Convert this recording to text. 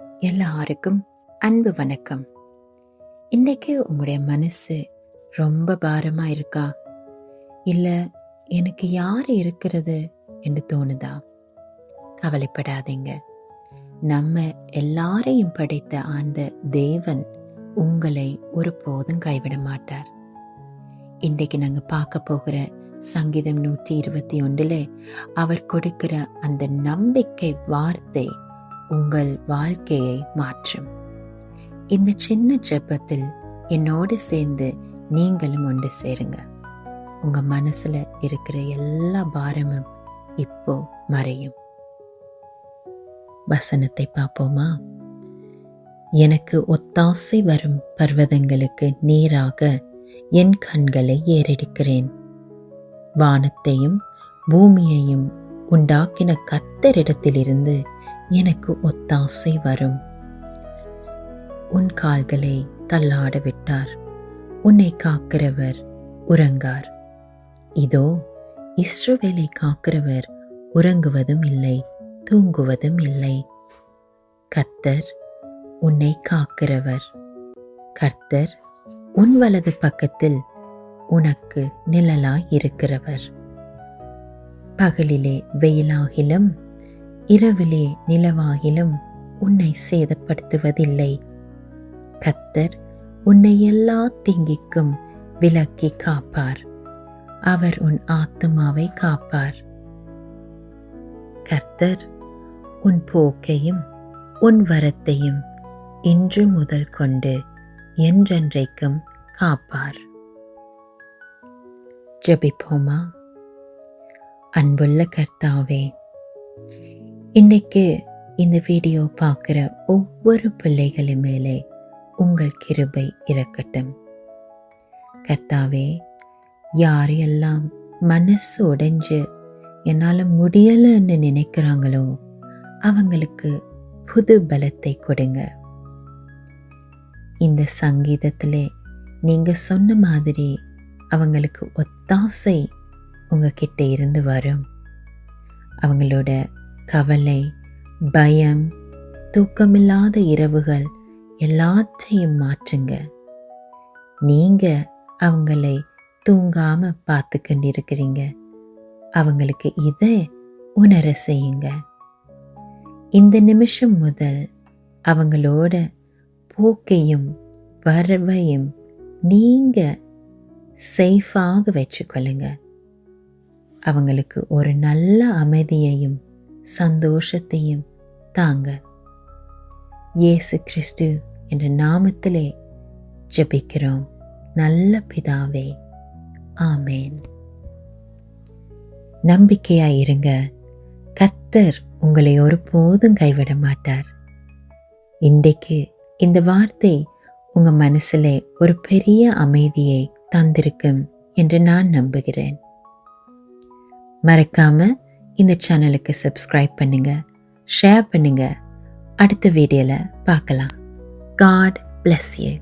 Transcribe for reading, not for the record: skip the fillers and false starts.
எல்லாருக்கும் அன்பு வணக்கம். இன்னைக்கு உங்களுடைய மனசு ரொம்ப பாரமா இருக்கா? இல்ல எனக்கு யார் இருக்கிறது என்று தோணுதா? கவலைப்படாதீங்க. நம்ம எல்லாரையும் படைத்த அந்த தேவன் உங்களை ஒருபோதும் கைவிட மாட்டார். இன்றைக்கு நாங்க பார்க்க போகிற சங்கீதம் 121 அவர் கொடுக்கிற அந்த நம்பிக்கை வார்த்தை உங்கள் வாழ்க்கையை மாற்றும். இந்த சின்ன ஜெபத்தில் என்னோடு சேர்ந்து நீங்களும் ஒன்று சேருங்க. உங்க மனசுல இருக்கிற எல்லா பாரமும் இப்போ மறையும். வசனத்தை பார்ப்போமா? எனக்கு ஒத்தாசை வரும் பர்வதங்களுக்கு நேராக என் கண்களை ஏறெடுக்கிறேன். வானத்தையும் பூமியையும் உண்டாக்கின கர்த்தரிடத்திலிருந்து எனக்கு ஒத்தாசை வரும். உன் கால்களை தள்ளாட விட்டார், உன்னை காக்கிறவர் உறங்கார். இதோ இஸ்ரவேலை காக்கிறவர் உறங்குவதும் இல்லை, தூங்குவதும் இல்லை. கர்த்தர் உன்னை காக்கிறவர். கர்த்தர் உன் வலது பக்கத்தில் உனக்கு நிழலாய் இருக்கிறவர். பகலிலே வெயிலாகிலும் இரவிலே நிலவாகிலும் உன்னை சேதப்படுத்துவதில்லை. கர்த்தர் உன்னை எல்லா தீங்கிக்கும் விலக்கி காப்பார். அவர் உன் ஆத்துமாவை காப்பார். கர்த்தர் உன் போக்கையும் உன் வரத்தையும் இன்று முதல் கொண்டு என்றென்றைக்கும் காப்பார். ஜெபிப்போமா? அன்புள்ள கர்த்தாவே, இன்னைக்கு இந்த வீடியோ பார்க்குற ஒவ்வொரு பிள்ளைகளின் மேலே உங்கள் கிருபை இறக்கட்டும். கர்த்தாவே, யாரெல்லாம் மனசு உடைஞ்சு என்னால் முடியலைன்னு நினைக்கிறாங்களோ அவங்களுக்கு புது பலத்தை கொடுங்க. இந்த சங்கீதத்தில் நீங்கள் சொன்ன மாதிரி அவங்களுக்கு ஒத்தாசை உங்ககிட்ட இருந்து வரும். அவங்களோட கவலை, பயம், தூக்கமில்லாத இரவுகள் எல்லாத்தையும் மாற்றுங்க. நீங்க அவங்களை தூங்காம பார்த்து கொண்டிருக்கிறீங்க. அவங்களுக்கு இதை உணர செய்யுங்க. இந்த நிமிஷம் முதல் அவங்களோட போக்கையும் வரவையும் நீங்க சேஃபாக வச்சுக்கொள்ளுங்க. அவங்களுக்கு ஒரு நல்ல அமைதியையும் சந்தோஷத்தையும் தாங்க. இயேசு கிறிஸ்து என்ற நாமத்திலே ஜெபிக்கிறோம் நல்ல பிதாவே, ஆமேன். நம்பிக்கையாயிருங்க. கர்த்தர் உங்களை ஒருபோதும் கைவிட மாட்டார். இன்றைக்கு இந்த வார்த்தை உங்க மனசுல ஒரு பெரிய அமைதியை தந்திருக்கும் என்று நான் நம்புகிறேன். மறக்காம இந்த சேனலுக்கு சப்ஸ்கிரைப் பண்ணுங்க, ஷேர் பண்ணுங்க. அடுத்த வீடியோல பார்க்கலாம். God bless you.